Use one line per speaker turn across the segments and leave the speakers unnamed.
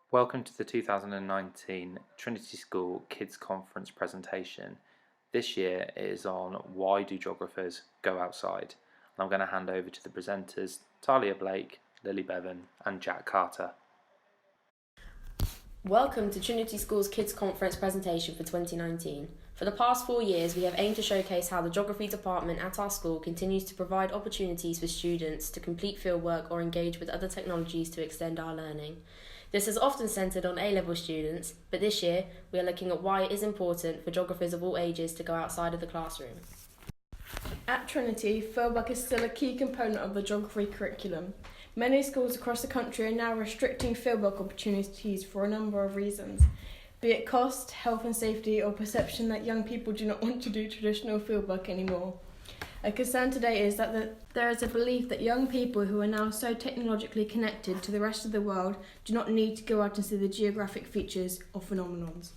Welcome to the 2019 Trinity School Kids Conference presentation. This year it is on why do geographers go outside? And I'm going to hand over to the presenters Talia Blake, Lily Bevan and Jack Carter.
Welcome to Trinity School's Kids Conference presentation for 2019. For the past 4 years, we have aimed to showcase how the Geography department at our school continues to provide opportunities for students to complete fieldwork or engage with other technologies to extend our learning. This is often centred on A-level students, but this year we are looking at why it is important for geographers of all ages to go outside of the classroom.
At Trinity, fieldwork is still a key component of the geography curriculum. Many schools across the country are now restricting fieldwork opportunities for a number of reasons, be it cost, health and safety, or perception that young people do not want to do traditional fieldwork anymore. A concern today is that there is a belief that young people who are now so technologically connected to the rest of the world do not need to go out and see the geographic features or phenomenons.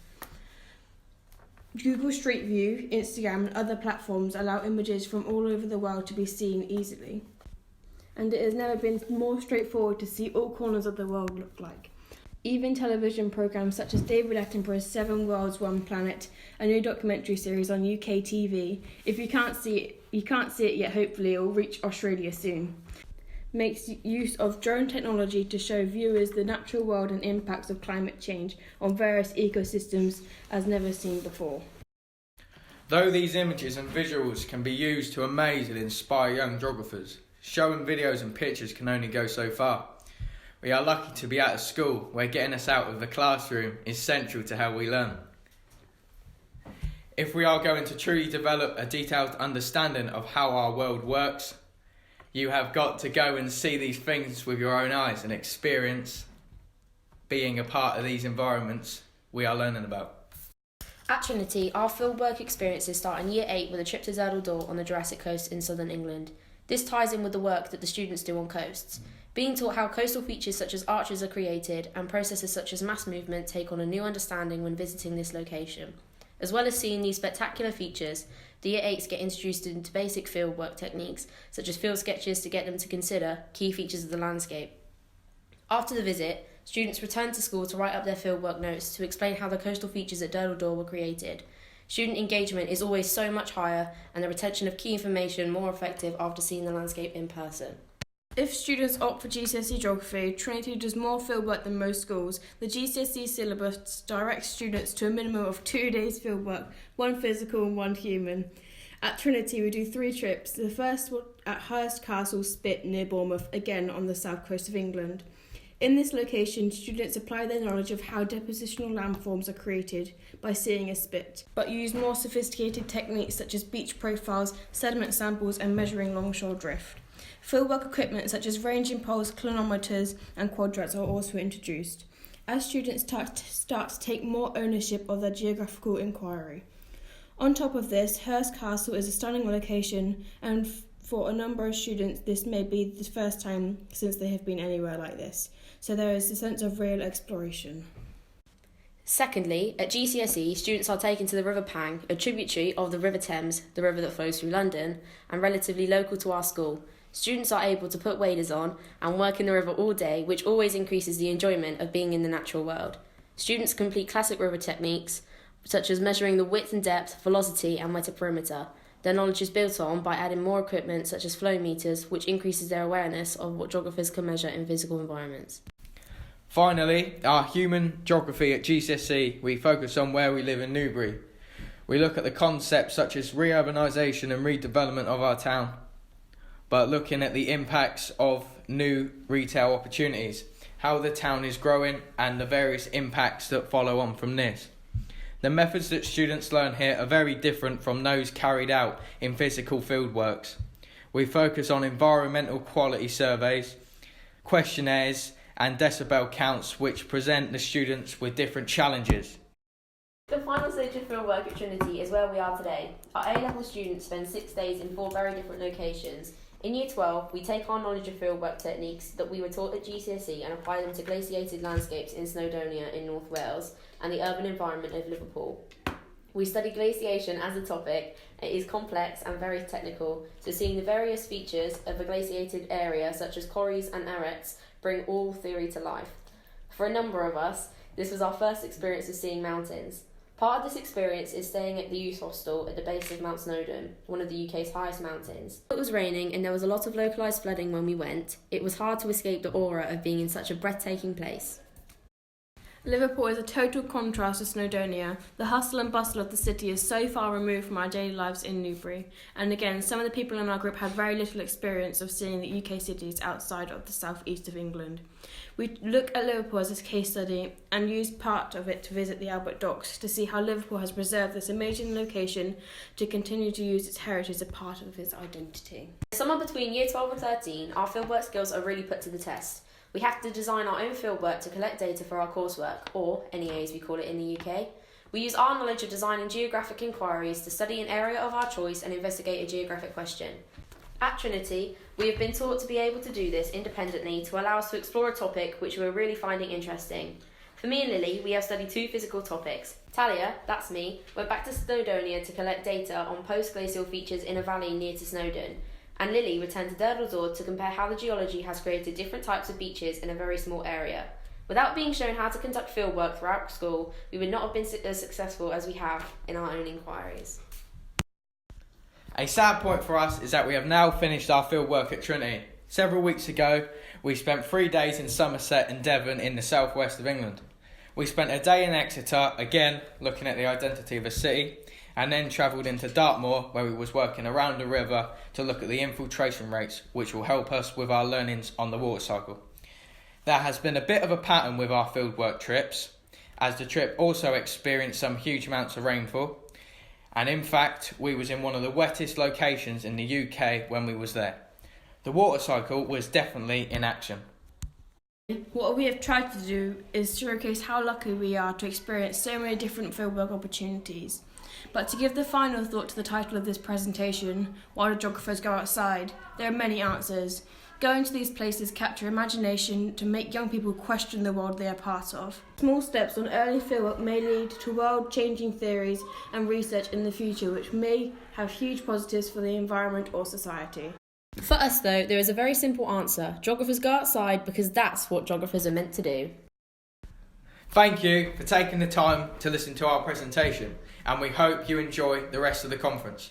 Google Street View, Instagram and other platforms allow images from all over the world to be seen easily. And it has never been more straightforward to see all corners of the world look like. Even television programmes such as David Attenborough's 7 Worlds, 1 Planet, a new documentary series on UK TV, if you can't see it yet, hopefully it will reach Australia soon, makes use of drone technology to show viewers the natural world and impacts of climate change on various ecosystems as never seen before.
Though these images and visuals can be used to amaze and inspire young geographers, showing videos and pictures can only go so far. We are lucky to be at a school where getting us out of the classroom is central to how we learn. If we are going to truly develop a detailed understanding of how our world works, you have got to go and see these things with your own eyes and experience being a part of these environments we are learning about.
At Trinity, our fieldwork experiences start in Year 8 with a trip to Durdle Door on the Jurassic Coast in southern England. This ties in with the work that the students do on coasts. Being taught how coastal features such as arches are created and processes such as mass movement take on a new understanding when visiting this location. As well as seeing these spectacular features, the Year 8s get introduced into basic fieldwork techniques such as field sketches to get them to consider key features of the landscape. After the visit, students return to school to write up their fieldwork notes to explain how the coastal features at Durdle Door were created. Student engagement is always so much higher and the retention of key information more effective after seeing the landscape in person.
If students opt for GCSE Geography, Trinity does more fieldwork than most schools. The GCSE syllabus directs students to a minimum of 2 days fieldwork, 1 physical and 1 human. At Trinity, we do 3 trips. The first one at Hurst Castle Spit near Bournemouth, again on the south coast of England. In this location, students apply their knowledge of how depositional landforms are created by seeing a spit, but use more sophisticated techniques such as beach profiles, sediment samples and measuring longshore drift. Fieldwork equipment such as ranging poles, clinometers and quadrats are also introduced, as students start to take more ownership of their geographical inquiry. On top of this, Hurst Castle is a stunning location, and for a number of students this may be the first time since they have been anywhere like this, so there is a sense of real exploration.
Secondly, at GCSE, students are taken to the River Pang, a tributary of the River Thames, the river that flows through London, and relatively local to our school. Students are able to put waders on and work in the river all day, which always increases the enjoyment of being in the natural world. Students complete classic river techniques, such as measuring the width and depth, velocity and metaperimeter. Their knowledge is built on by adding more equipment such as flow meters, which increases their awareness of what geographers can measure in physical environments.
Finally, our human geography at GCSE, we focus on where we live in Newbury. We look at the concepts such as reurbanisation and redevelopment of our town, but looking at the impacts of new retail opportunities, how the town is growing and the various impacts that follow on from this. The methods that students learn here are very different from those carried out in physical fieldworks. We focus on environmental quality surveys, questionnaires and decibel counts which present the students with different challenges.
The final stage of fieldwork at Trinity is where we are today. Our A-level students spend 6 days in 4 very different locations. In Year 12, we take our knowledge of fieldwork techniques that we were taught at GCSE and apply them to glaciated landscapes in Snowdonia in North Wales and the urban environment of Liverpool. We study glaciation as a topic. It is complex and very technical, so seeing the various features of a glaciated area such as corries and arêtes bring all theory to life. For a number of us, this was our first experience of seeing mountains. Part of this experience is staying at the youth hostel at the base of Mount Snowdon, one of the UK's highest mountains. It was raining and there was a lot of localised flooding when we went. It was hard to escape the aura of being in such a breathtaking place.
Liverpool is a total contrast to Snowdonia. The hustle and bustle of the city is so far removed from our daily lives in Newbury. And again, some of the people in our group had very little experience of seeing the UK cities outside of the southeast of England. We look at Liverpool as a case study and use part of it to visit the Albert Docks to see how Liverpool has preserved this amazing location to continue to use its heritage as a part of its identity.
Somewhere between Year 12 and 13, our fieldwork skills are really put to the test. We have to design our own fieldwork to collect data for our coursework, or NEA as we call it in the UK. We use our knowledge of design and geographic inquiries to study an area of our choice and investigate a geographic question. At Trinity, we have been taught to be able to do this independently to allow us to explore a topic which we're really finding interesting. For me and Lily, we have studied 2 physical topics. Talia, that's me, went back to Snowdonia to collect data on post-glacial features in a valley near to Snowdon. And Lily returned to Durdledore to compare how the geology has created different types of beaches in a very small area. Without being shown how to conduct fieldwork throughout school, we would not have been as successful as we have in our own inquiries.
A sad point for us is that we have now finished our fieldwork at Trinity. Several weeks ago, we spent 3 days in Somerset and Devon in the southwest of England. We spent a day in Exeter, again looking at the identity of a city, and then travelled into Dartmoor, where we was working around the river to look at the infiltration rates, which will help us with our learnings on the water cycle. There has been a bit of a pattern with our fieldwork trips, as the trip also experienced some huge amounts of rainfall, and in fact we was in one of the wettest locations in the UK when we was there. The water cycle was definitely in action.
What we have tried to do is showcase how lucky we are to experience so many different fieldwork opportunities. But to give the final thought to the title of this presentation, Why Do Geographers Go Outside?, there are many answers. Going to these places capture imagination to make young people question the world they are part of. Small steps on early fieldwork may lead to world-changing theories and research in the future which may have huge positives for the environment or society.
For us though, there is a very simple answer. Geographers go outside because that's what geographers are meant to do.
Thank you for taking the time to listen to our presentation, and we hope you enjoy the rest of the conference.